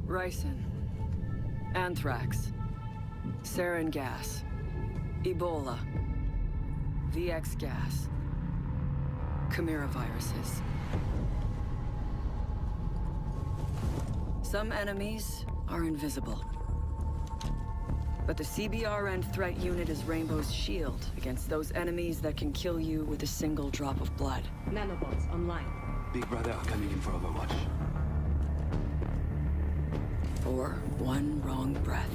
Ricin, anthrax, sarin gas, Ebola, VX gas, Chimera viruses. Some enemies are invisible. But the CBRN threat unit is Rainbow's shield against those enemies that can kill you with a single drop of blood. Nanobots online. Big Brother coming in for Overwatch. Or one wrong breath.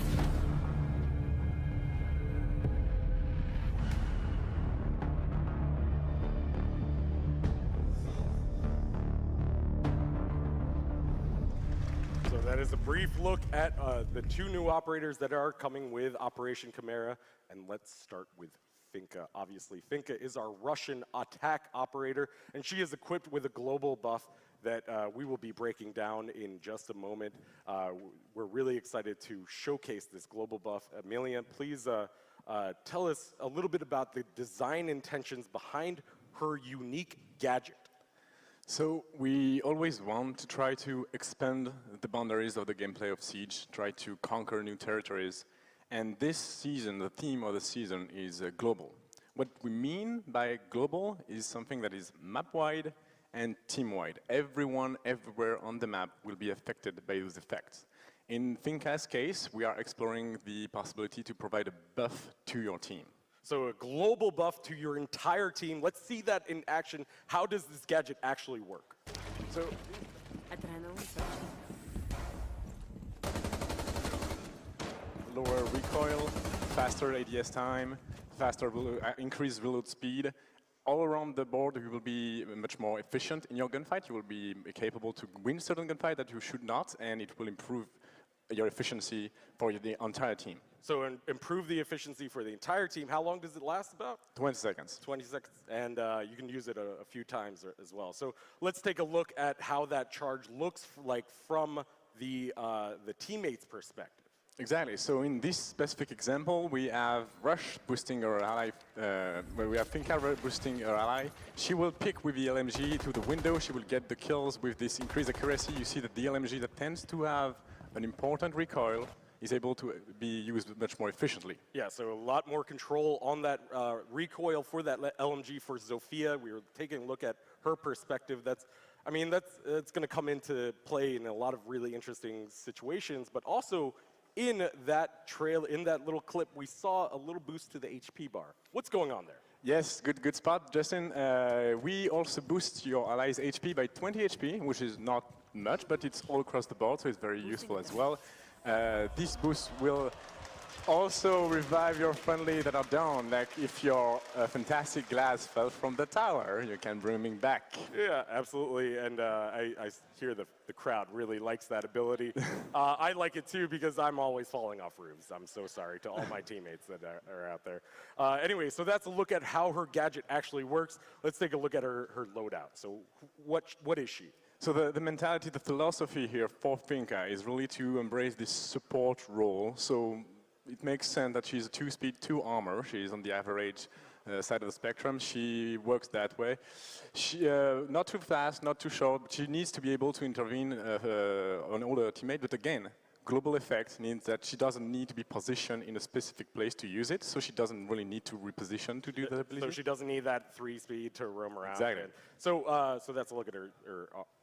So that is a brief look at the two new operators that are coming with Operation Chimera. And let's start with Finka. Obviously, Finka is our Russian attack operator, and she is equipped with a global buff that we will be breaking down in just a moment. We're really excited to showcase this global buff. Amelia, please tell us a little bit about the design intentions behind her unique gadget. So we always want to try to expand the boundaries of the gameplay of Siege, try to conquer new territories. And this season, the theme of the season is global. What we mean by global is something that is map-wide and team-wide. Everyone, everywhere on the map will be affected by those effects. In Finka's case, we are exploring the possibility to provide a buff to your team. So a global buff to your entire team. Let's see that in action. How does this gadget actually work? So, lower recoil, faster ADS time, faster increased reload speed. All around the board, you will be much more efficient in your gunfight. You will be capable to win certain gunfight that you should not, and it will improve your efficiency for the entire team. So improve the efficiency for the entire team. How long does it last about? 20 seconds. 20 seconds. And you can use it a few times as well. So let's take a look at how that charge looks like from the teammate's perspective. Exactly. So in this specific example, we have Rush boosting her ally, we have Finka boosting her ally. She will pick with the LMG to the window. She will get the kills with this increased accuracy. You see that the LMG that tends to have an important recoil is able to be used much more efficiently. Yeah, so a lot more control on that recoil for that LMG for Zofia. We were taking a look at her perspective. That's going to come into play in a lot of really interesting situations, but also in that little clip, we saw a little boost to the HP bar. What's going on there? Yes, good spot, Justin. We also boost your allies' HP by 20 HP, which is not much, but it's all across the board, so it's very useful as well. This boost will also revive your friendly that are down. Like if your fantastic glass fell from the tower, you can bring him back. Yeah, absolutely. And I hear the crowd really likes that ability. I like it too because I'm always falling off roofs. I'm so sorry to all my teammates that are out there. Anyway, so that's a look at how her gadget actually works. Let's take a look at her loadout. So what is she? So the mentality, the philosophy here for Finka is really to embrace this support role. So it makes sense that she's a 2-speed, 2-armor. She's on the average side of the spectrum. She works that way. She, not too fast, not too short, but she needs to be able to intervene on all her teammates. But again, global effect means that she doesn't need to be positioned in a specific place to use it, so she doesn't really need to reposition to do that ability. So she doesn't need that 3-speed to roam around. Exactly. So that's a look at her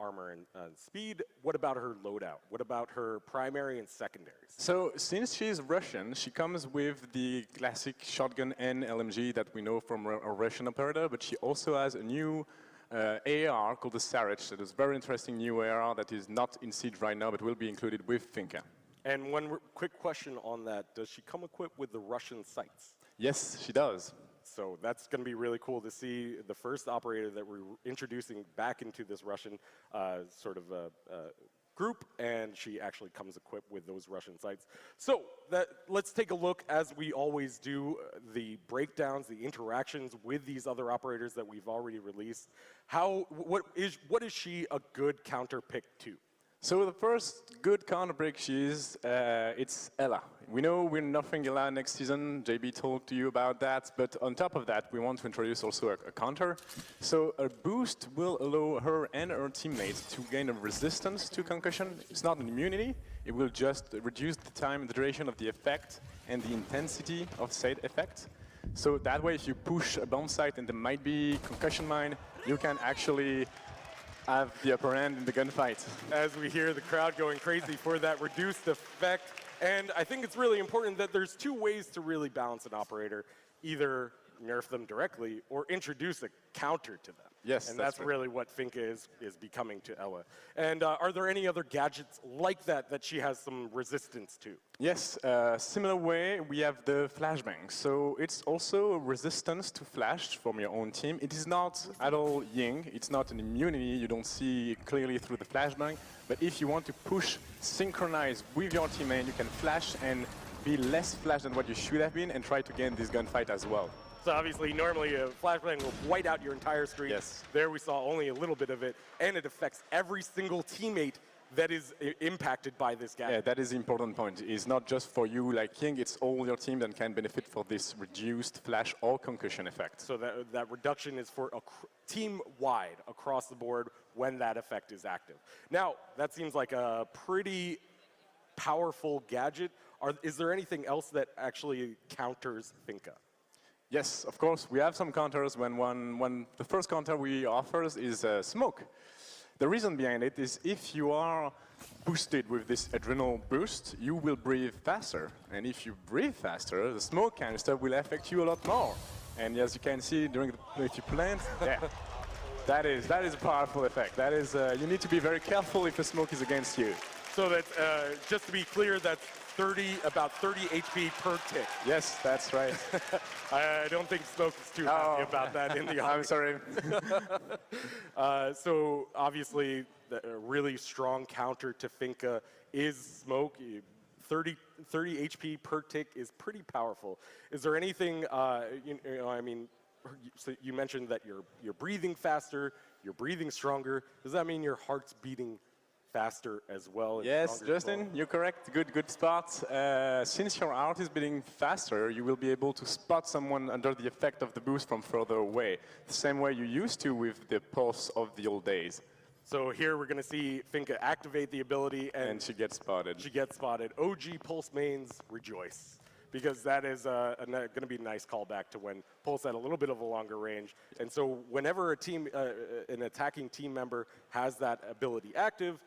armor and speed. What about her loadout? What about her primary and secondaries? So since she's Russian, she comes with the classic shotgun and LMG that we know from a Russian operator, but she also has a new AR called the Sarich. That is a very interesting new AR that is not in Siege right now, but will be included with Finka. And one quick question on that. Does she come equipped with the Russian sights? Yes, she does. So that's going to be really cool to see the first operator that we're introducing back into this Russian group, and she actually comes equipped with those Russian sights. So let's take a look, as we always do, the breakdowns, the interactions with these other operators that we've already released. What is she a good counter pick to? So the first good counter break it's Ella. We know we're nerfing Ella next season. JB talked to you about that, but on top of that, we want to introduce also a counter. So a boost will allow her and her teammates to gain a resistance to concussion. It's not an immunity. It will just reduce the time, the duration of the effect, and the intensity of said effect. So that way, if you push a bomb site and there might be concussion mine, you can actually have the upper hand in the gunfight. As we hear the crowd going crazy for that reduced effect. And I think it's really important that there's two ways to really balance an operator. Either nerf them directly or introduce a counter to them. Yes, and that's right. really what Finka is becoming to Ella. And are there any other gadgets like that that she has some resistance to? Yes, similar way, we have the flashbang. So it's also a resistance to flash from your own team. It is not at all ying. It's not an immunity. You don't see clearly through the flashbang. But if you want to push, synchronize with your teammate, you can flash and be less flash than what you should have been and try to gain this gunfight as well. So obviously, normally a flashbang will white out your entire screen. Yes. There we saw only a little bit of it, and it affects every single teammate that is impacted by this gadget. Yeah, that is the important point. It's not just for you like King, it's all your team that can benefit for this reduced flash or concussion effect. So that reduction is for team-wide across the board when that effect is active. Now, that seems like a pretty powerful gadget. Is there anything else that actually counters Finka? Yes, of course, we have some counters when the first counter we offer is smoke. The reason behind it is if you are boosted with this adrenal boost, you will breathe faster. And if you breathe faster, the smoke canister will affect you a lot more. And as you can see, if you plant, yeah, that is a powerful effect. That is, you need to be very careful if the smoke is against you. So that's, just to be clear, that's about 30 HP per tick. Yes, that's right. I don't think Smoke is too happy about that in the audience. I'm sorry. So obviously, a really strong counter to Finka is Smoke. 30 HP per tick is pretty powerful. Is there anything, so you mentioned that you're breathing faster, you're breathing stronger. Does that mean your heart's beating faster as well? Yes, Justin, you're correct. Good spot. Since your heart is beating faster, you will be able to spot someone under the effect of the boost from further away, the same way you used to with the pulse of the old days. So here we're going to see Finka activate the ability, and she gets spotted. She gets spotted. OG Pulse mains rejoice, because that is going to be a nice callback to when Pulse had a little bit of a longer range. And so whenever an attacking team member has that ability active,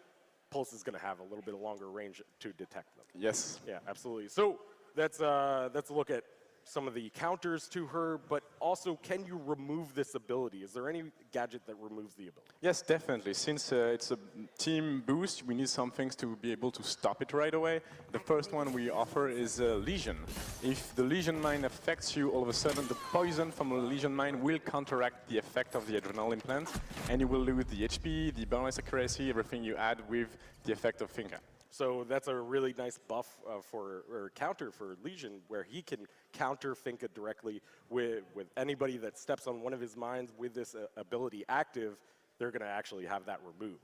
Pulse is going to have a little bit of longer range to detect them. Yes. Yeah, absolutely. So that's a look at some of the counters to her, but also, can you remove this ability? Is there any gadget that removes the ability? Yes, definitely. Since it's a team boost, we need some things to be able to stop it right away. The first one we offer is Lesion. If the Lesion mine affects you, all of a sudden the poison from the Lesion mine will counteract the effect of the adrenal implant, and you will lose the HP, the bonus accuracy, everything you add with the effect of Finka. So that's a really nice buff or counter for Lesion, where he can counter Finka directly with anybody that steps on one of his mines with this ability active. They're going to actually have that removed.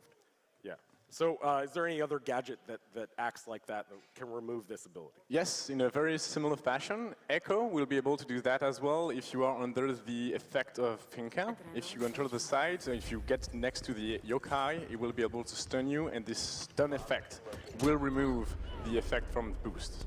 Yeah. So is there any other gadget that acts like that can remove this ability? Yes, in a very similar fashion. Echo will be able to do that as well if you are under the effect of Finka. If you enter the site, if you get next to the yokai, it will be able to stun you, and this stun effect will remove the effect from the boost.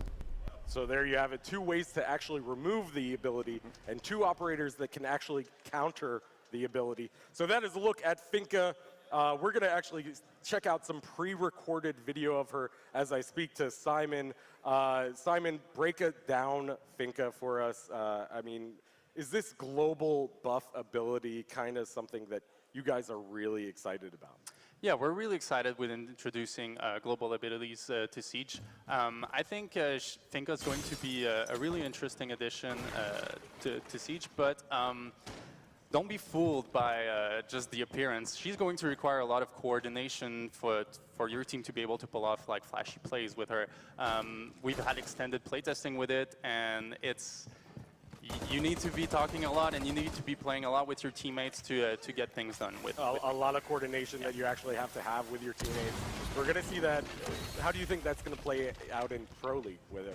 So there you have it, two ways to actually remove the ability, and two operators that can actually counter the ability. So that is a look at Finka. We're going to actually check out some pre-recorded video of her as I speak to Simon. Simon, break it down, Finka, for us. I mean, is this global buff ability kind of something that you guys are really excited about? Yeah, we're really excited with introducing global abilities to Siege. I think Finka is going to be a really interesting addition to Siege, but don't be fooled by just the appearance. She's going to require a lot of coordination for your team to be able to pull off like flashy plays with her. We've had extended playtesting with it, and you need to be talking a lot, and you need to be playing a lot with your teammates to get things done. With a lot of coordination that you actually have to have with your teammates. We're going to see that. How do you think that's going to play out in Pro League, where the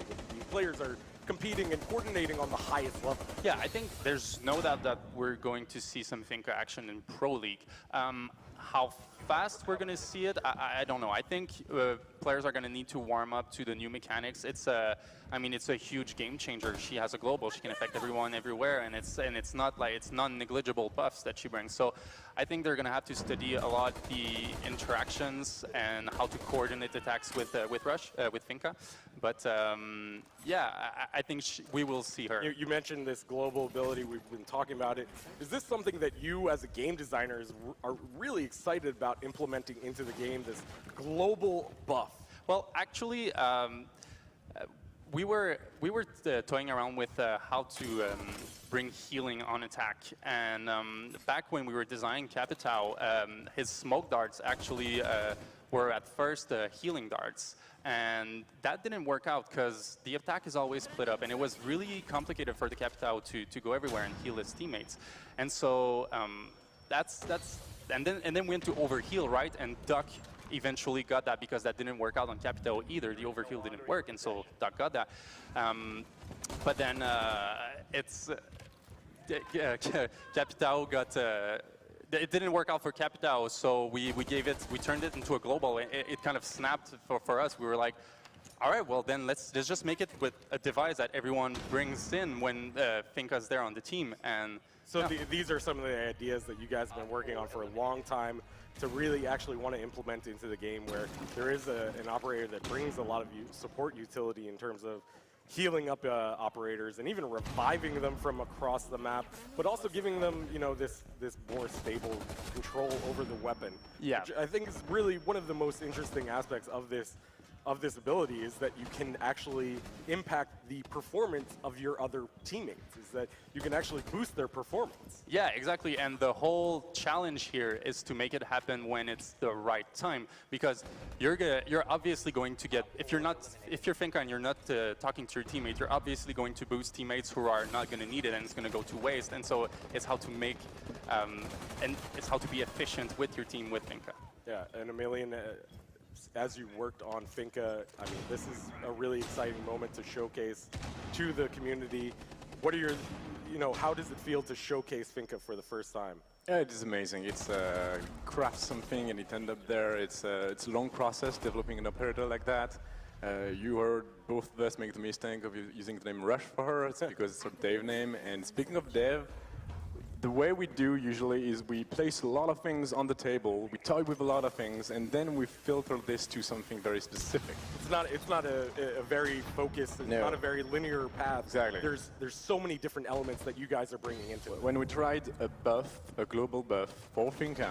players are competing and coordinating on the highest level? Yeah, I think there's no doubt that we're going to see some Finka action in Pro League. How fast we're going to see it, I don't know. I think players are going to need to warm up to the new mechanics. It's a huge game changer. She has a global. She can affect everyone everywhere, and it's not like it's non-negligible buffs that she brings. So I think they're going to have to study a lot the interactions and how to coordinate attacks with Finka. But yeah, I think we will see her. You mentioned this global ability. We've been talking about it. Is this something that you, as a game designer, are really excited about implementing into the game? This global buff. Well, actually, we were toying around with how to bring healing on attack, and back when we were designing Capitao, his smoke darts actually were at first healing darts, and that didn't work out because the attack is always split up, and it was really complicated for the Capitao to go everywhere and heal his teammates, and so and then we went to overheal, right? And Duck eventually got that because that didn't work out on Capitao either. The overheal didn't work, and so Duck got that. But then Capitao got. It didn't work out for Capitao, so we turned it into a global. It kind of snapped for us. We were like, all right, well then let's just make it with a device that everyone brings in when Finka's there on the team. And so these are some of the ideas that you guys have been working on for a long time to really actually want to implement into the game, where there is an operator that brings a lot of support utility in terms of healing up operators and even reviving them from across the map, but also giving them, this more stable control over the weapon. Yeah. Which I think is really one of the most interesting aspects of this ability, is that you can actually impact the performance of your other teammates, is that you can actually boost their performance. Yeah, exactly. And the whole challenge here is to make it happen when it's the right time, because you're obviously going to get, if you're Finka and you're not talking to your teammate, you're obviously going to boost teammates who are not going to need it, and it's going to go to waste. And so it's how to make and it's how to be efficient with your team with Finka. Yeah, and Emilian, as you worked on Finka, I mean, this is a really exciting moment to showcase to the community. What are your, how does it feel to showcase Finka for the first time? Yeah, it is amazing. It's craft something and it end up there. It's a long process developing an operator like that. You heard both of us make the mistake of using the name Rush for her. It's because it's her dev name. And speaking of dev, the way we do usually is we place a lot of things on the table, we toy with a lot of things, and then we filter this to something very specific. It's not a very focused, it's not a very linear path. Exactly. There's so many different elements that you guys are bringing into it. When we tried a global buff for Finka,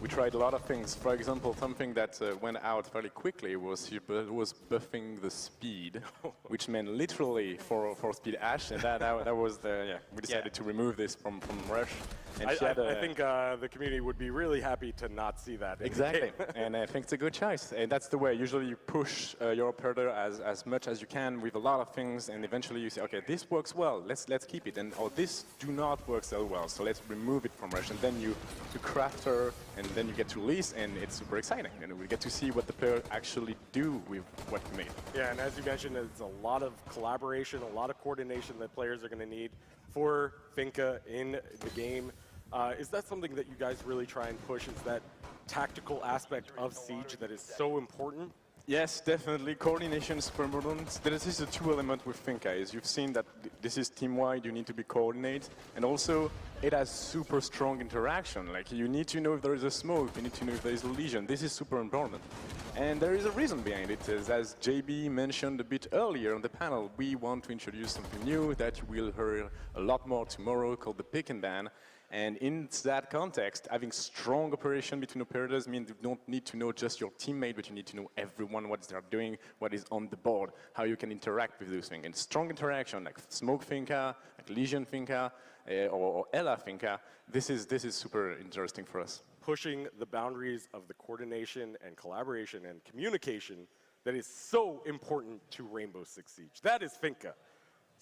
we tried a lot of things. For example, something that went out fairly quickly was buffing the speed, which meant literally for speed Ash, and that was we decided to remove this from Rush. And I think the community would be really happy to not see that. Exactly, and I think it's a good choice. And that's the way. Usually you push your operator as much as you can with a lot of things, and eventually you say, okay, this works well, let's keep it, and this do not work so well, so let's remove it from Rush. And then you craft her, and then you get to release, and it's super exciting. And we get to see what the player actually do with what you made. Yeah, and as you mentioned, it's a lot of collaboration, a lot of coordination that players are going to need for Finka in the game. Is that something that you guys really try and push, is that tactical aspect of Siege that is so important? Yes, definitely. Coordination is super important. There is a two element with Finka, is you've seen that this is team-wide, you need to be coordinated, and also it has super strong interaction. Like, you need to know if there is a smoke, you need to know if there is a lesion. This is super important. And there is a reason behind it. As JB mentioned a bit earlier on the panel, we want to introduce something new that you will hear a lot more tomorrow, called the pick and ban. And in that context, having strong operation between operators means you don't need to know just your teammate, but you need to know everyone, what they're doing, what is on the board, how you can interact with those things. And strong interaction, like Smoke Finka, like Legion Finka, or Ella Finka, this is super interesting for us. Pushing the boundaries of the coordination and collaboration and communication that is so important to Rainbow Six Siege. That is Finka.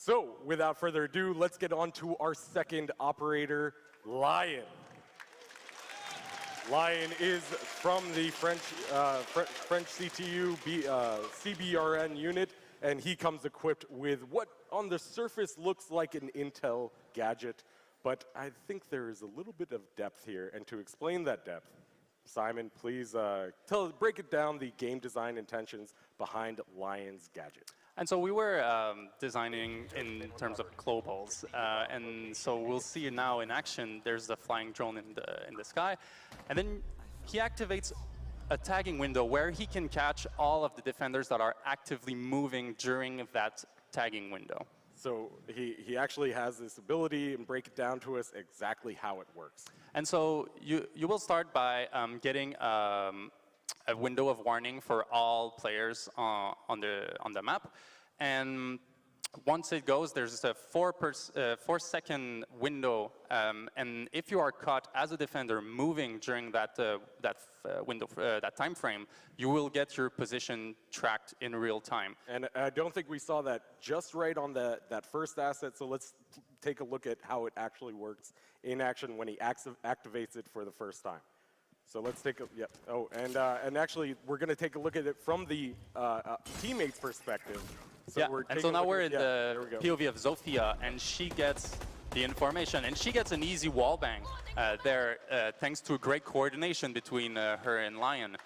So, without further ado, let's get on to our second operator, Lion. Lion is from the French CTU CBRN unit, and he comes equipped with what on the surface looks like an Intel gadget, but I think there is a little bit of depth here, and to explain that depth, Simon, please break it down, the game design intentions behind Lion's gadget. And so we were designing in terms of globals, and so we'll see now in action. There's the flying drone in the sky, and then he activates a tagging window where he can catch all of the defenders that are actively moving during that tagging window. So he actually has this ability, and break it down to us exactly how it works. And so you will start by getting a window of warning for all players on the map, and once it goes, there's a 4-second window, and if you are caught as a defender moving during that window, that time frame, you will get your position tracked in real time. And I don't think we saw that just right on that first asset, so let's take a look at how it actually works in action when he activates it for the first time. So let's take a, yeah, oh, and actually, we're going to take a look at it from the teammate's perspective. So yeah, and so now we're in the POV of Zofia, and she gets the information, and she gets an easy wallbang there, thanks to great coordination between her and Lion.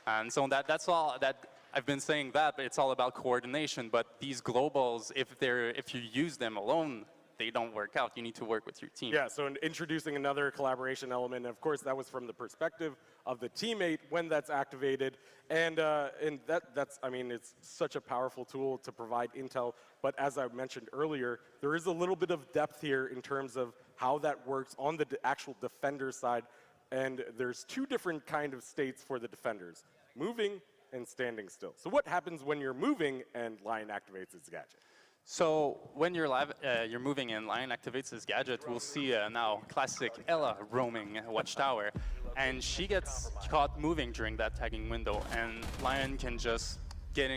And so that's all that I've been saying that, but it's all about coordination. But these globals, if you use them alone, they don't work out. You need to work with your team. Yeah, so introducing another collaboration element, and of course that was from the perspective of the teammate when that's activated, and that's, I mean, it's such a powerful tool to provide intel, but as I mentioned earlier, there is a little bit of depth here in terms of how that works on the actual defender side, and there's two different kind of states for the defenders, moving and standing still. So what happens when you're moving and Lion activates its gadget? So when you're moving and Lion activates his gadget, we'll see now classic Ella roaming Watchtower, and she gets caught moving during that tagging window, and Lion can just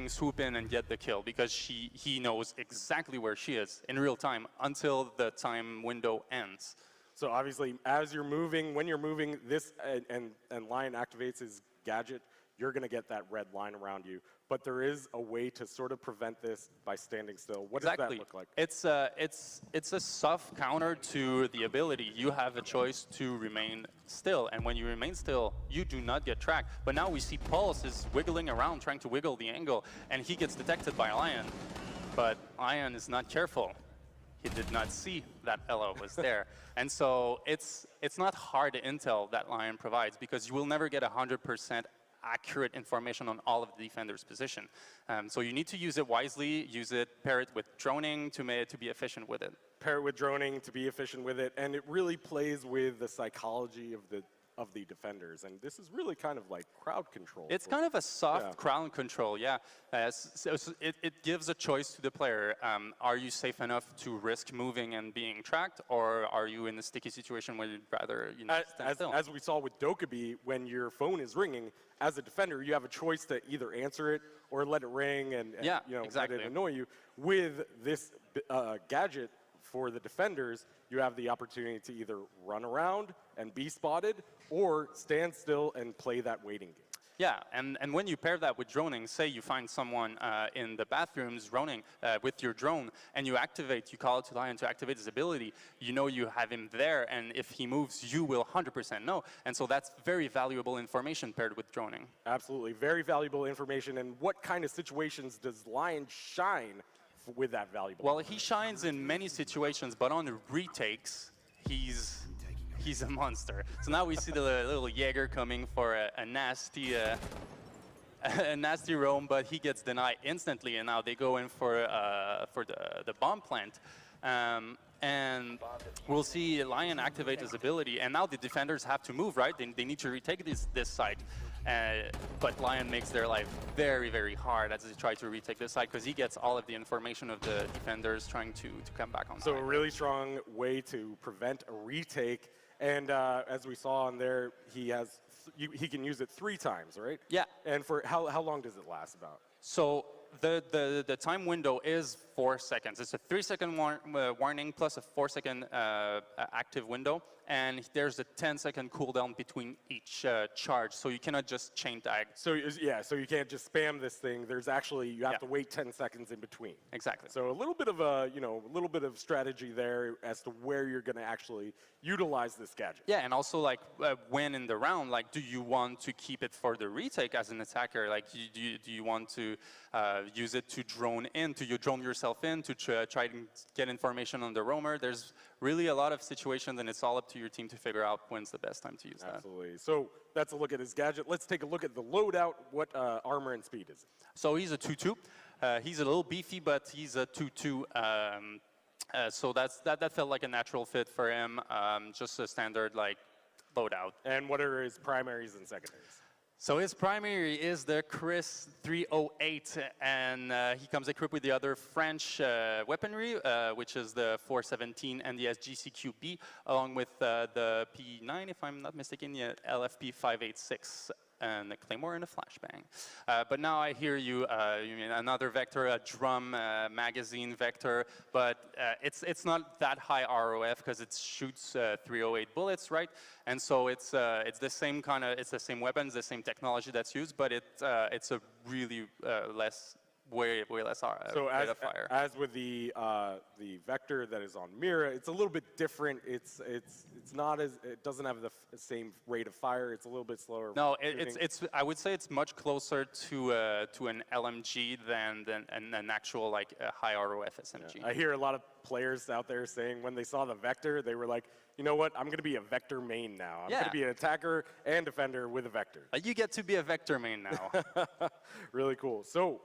swoop in and get the kill because he knows exactly where she is in real time until the time window ends. So obviously, as you're moving, when you're moving this and Lion activates his gadget, you're going to get that red line around you. But there is a way to sort of prevent this by standing still. What does that look like? It's a soft counter to the ability. You have a choice to remain still, and when you remain still, you do not get tracked. But now we see Pulse is wiggling around, trying to wiggle the angle, and he gets detected by Lion. But Lion is not careful. He did not see that Ella was there. And so it's not hard intel that Lion provides, because you will never get 100% accurate information on all of the defender's position. So you need to use it wisely, pair it with droning to be efficient with it. Pair it with droning to be efficient with it, and it really plays with the psychology of the defenders, and this is really kind of like crowd control. It's kind of a soft crowd control, yeah. So it gives a choice to the player. Are you safe enough to risk moving and being tracked, or are you in a sticky situation where you'd rather stand still? As we saw with Dokkaebi, when your phone is ringing, as a defender, you have a choice to either answer it or let it ring and let it annoy you. With this gadget for the defenders, you have the opportunity to either run around and be spotted, or stand still and play that waiting game. Yeah, and when you pair that with droning, say you find someone in the bathrooms droning with your drone, and you call it to Lion to activate his ability, you know you have him there, and if he moves, you will 100% know. And so that's very valuable information paired with droning. Absolutely, very valuable information. And what kind of situations does Lion shine with that valuable Well, he shines in many situations, but on the retakes, he's a monster. So now we see the little Jaeger coming for a nasty roam, but he gets denied instantly, and now they go in for the bomb plant. And we'll see Lion activate his ability, and now the defenders have to move, right? They need to retake this site. But Lion makes their life very, very hard as they try to retake this site, because he gets all of the information of the defenders trying to come back on. So a really strong way to prevent a retake. And as we saw on there, he can use it 3 times, right? Yeah. And for how long does it last about? So the time window is 4 seconds. It's a 3-second warning plus a 4-second active window, and there's a 10-second cooldown between each charge, so you cannot just chain tag. So yeah, so you can't just spam this thing. There's actually, you have to wait 10 seconds in between. Exactly. So a little bit of a, you know, a little bit of strategy there as to where you're going to actually utilize this gadget. Yeah, and also like when in the round, like do you want to keep it for the retake as an attacker? Like do you want to use it to drone in, to you drone yourself in, to try to get information on the roamer? There's really a lot of situations, and it's all up to your team to figure out when's the best time to use that. Absolutely. So that's a look at his gadget. Let's take a look at the loadout. What armor and speed is it? So he's a 2-2. He's a little beefy, but he's a 2-2. So that felt like a natural fit for him. Just a standard like loadout. And what are his primaries and secondaries? So his primary is the Chris 308, and he comes equipped with the other French weaponry, which is the 417 and the SGCQB, along with the P9, if I'm not mistaken, the LFP 586. And a Claymore and a flashbang. But now I hear you, you mean another vector, a drum magazine vector, but it's not that high ROF because it shoots 308 bullets, right? And so it's the same kind of, it's the same weapons, the same technology that's used, but it's a really way less rate of fire. As with the vector that is on Chimera, it's a little bit different. It's not as, it doesn't have the same rate of fire. It's a little bit slower. No, it's I would say it's much closer to an LMG than an actual like high ROF SMG. Yeah. I hear a lot of players out there saying when they saw the vector, they were like, you know what, I'm going to be a vector main now. I'm going to be an attacker and defender with a vector. You get to be a vector main now. Really cool. So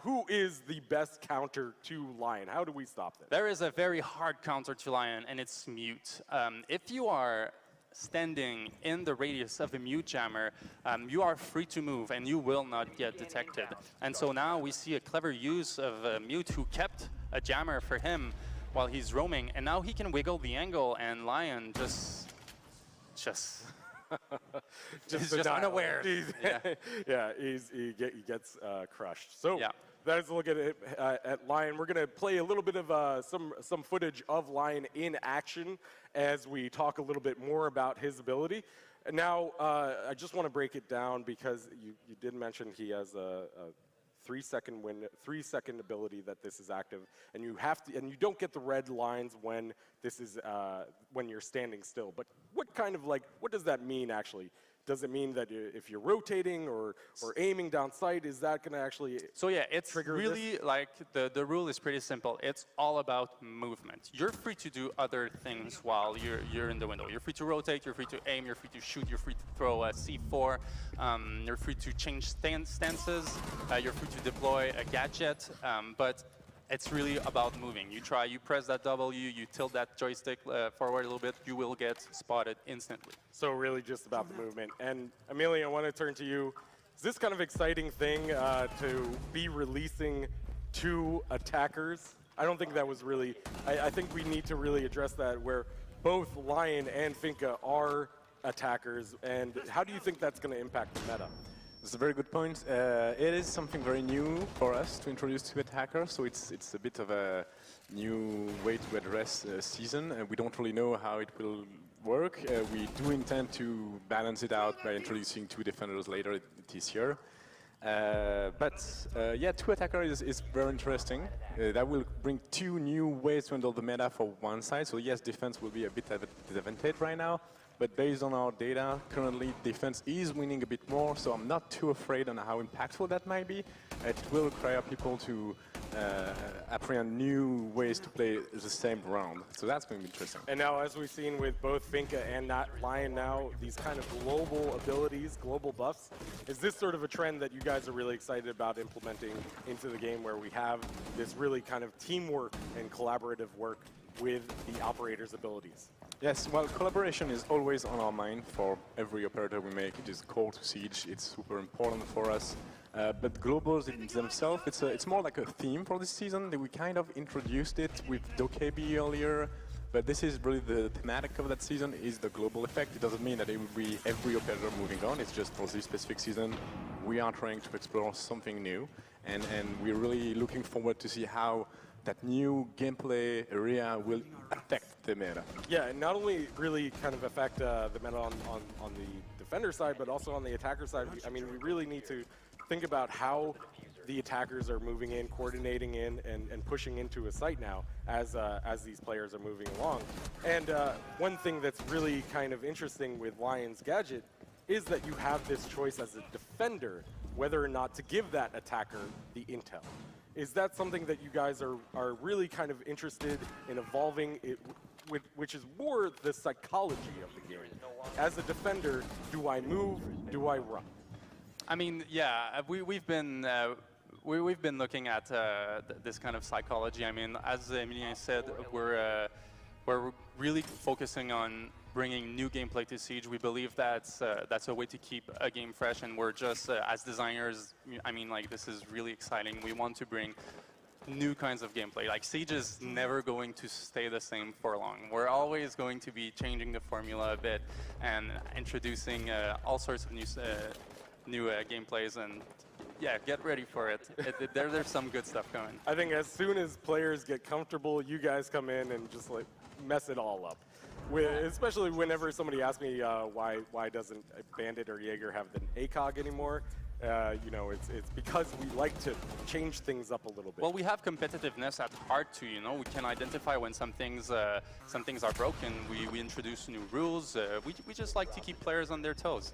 who is the best counter to Lion? How do we stop this? There is a very hard counter to Lion, and it's mute. If you are standing in the radius of the mute jammer, you are free to move and you will not get detected. And so now we see a clever use of mute who kept a jammer for him while he's roaming, and now he can wiggle the angle, and Lion just just unaware. He gets crushed. So that is a look at it at Lion. We're going to play a little bit of some footage of Lion in action as we talk a little bit more about his ability. And now, I just want to break it down because you did mention he has a 3-second ability that this is active, and you don't get the red lines when this is when you're standing still. But what does that mean actually? Does it mean that if you're rotating or aiming down sight, is that going to actually it's really this? Like the rule is pretty simple. It's all about movement. You're free to do other things while you're in the window. You're free to rotate, you're free to aim, you're free to shoot, you're free to throw a C4, you're free to change stances, you're free to deploy a gadget, but it's really about moving. You press that W, you tilt that joystick forward a little bit, you will get spotted instantly. So really just about the movement. And Amelia, I want to turn to you. Is this kind of exciting thing to be releasing 2 attackers? I don't think that was really, I think we need to really address that where both Lion and Finka are attackers. And how do you think that's going to impact the meta? It's a very good point. It is something very new for us to introduce 2 attackers, so it's a bit of a new way to address a season, and we don't really know how it will work. We do intend to balance it out by introducing 2 defenders later this year. But 2 attackers is very interesting. That will bring 2 new ways to handle the meta for one side. So yes, defense will be a bit of a disadvantage right now. But based on our data, currently defense is winning a bit more, so I'm not too afraid on how impactful that might be. It will require people to apprehend new ways to play the same round. So that's going to be interesting. And now, as we've seen with both Finka and Lion now, these kind of global abilities, global buffs, is this sort of a trend that you guys are really excited about implementing into the game where we have this really kind of teamwork and collaborative work with the operator's abilities? Yes, well, collaboration is always on our mind for every operator we make. It is core to Siege. It's super important for us. But globals in themselves, it's more like a theme for this season. We kind of introduced it with Dokebi earlier, but this is really the thematic of that season is the global effect. It doesn't mean that it will be every operator moving on. It's just for this specific season, we are trying to explore something new. and we're really looking forward to see how that new gameplay area will affect the meta. Yeah, and not only really kind of affect the meta on the defender side, but also on the attacker side. I mean, we really need to think about how the attackers are moving in, coordinating in, and pushing into a site now as these players are moving along. And one thing that's really kind of interesting with Lion's gadget is that you have this choice as a defender whether or not to give that attacker the intel. Is that something that you guys are really kind of interested in evolving it, which is more the psychology of the game? As a defender, do I move? Do I run? I mean, yeah, we've been looking at this kind of psychology. I mean, as Emilien said, we're really focusing on bringing new gameplay to Siege. We believe that's a way to keep a game fresh, and we're just as designers. I mean, like, this is really exciting. We want to bring new kinds of gameplay. Like, Siege is never going to stay the same for long. We're always going to be changing the formula a bit and introducing all sorts of new gameplays, and yeah, get ready for it. There's some good stuff coming. I think as soon as players get comfortable, you guys come in and just like mess it all up. Especially whenever somebody asks me why doesn't Bandit or Jaeger have the ACOG anymore, you know, it's because we like to change things up a little bit. Well, we have competitiveness at heart too. You know, we can identify when some things are broken. We introduce new rules. We just like to keep players on their toes.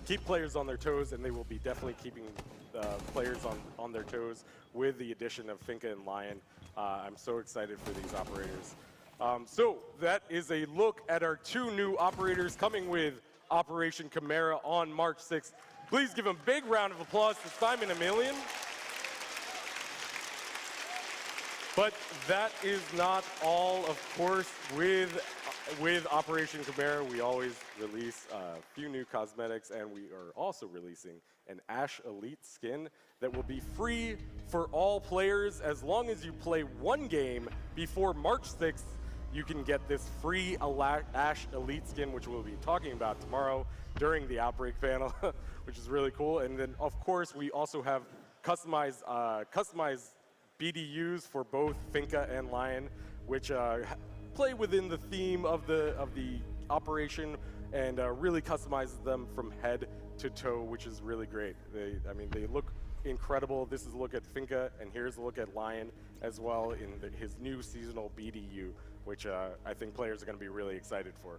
Keep players on their toes, and they will be definitely keeping players on their toes with the addition of Finka and Lion. I'm so excited for these operators. So that is a look at our two new operators coming with Operation Chimera on March 6th. Please give a big round of applause to Simon and Emilien. But that is not all, of course. With Operation Chimera, we always release a few new cosmetics, and we are also releasing an Ash Elite skin that will be free for all players. As long as you play one game before March 6th, you can get this free Ash Elite skin, which we'll be talking about tomorrow during the Outbreak panel, which is really cool. And then, of course, we also have customized BDUs for both Finka and Lion, which play within the theme of the operation and really customizes them from head to toe, which is really great. I mean, they look incredible. This is a look at Finka, and here's a look at Lion as well in his new seasonal BDU, which I think players are going to be really excited for.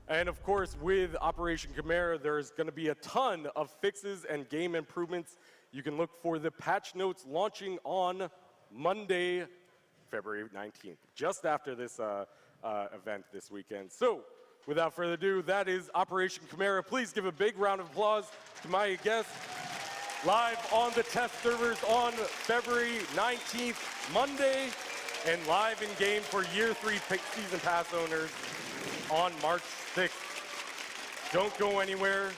And of course, with Operation Chimera, there's going to be a ton of fixes and game improvements. You can look for the patch notes launching on Monday, February 19th, just after this event this weekend. So, without further ado, that is Operation Chimera. Please give a big round of applause to my guests. Live on the test servers on February 19th, Monday, and live in game for Year 3 Season Pass owners on March 6th. Don't go anywhere.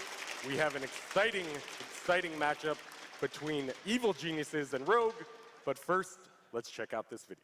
We have an exciting matchup between Evil Geniuses and Rogue. But first, let's check out this video.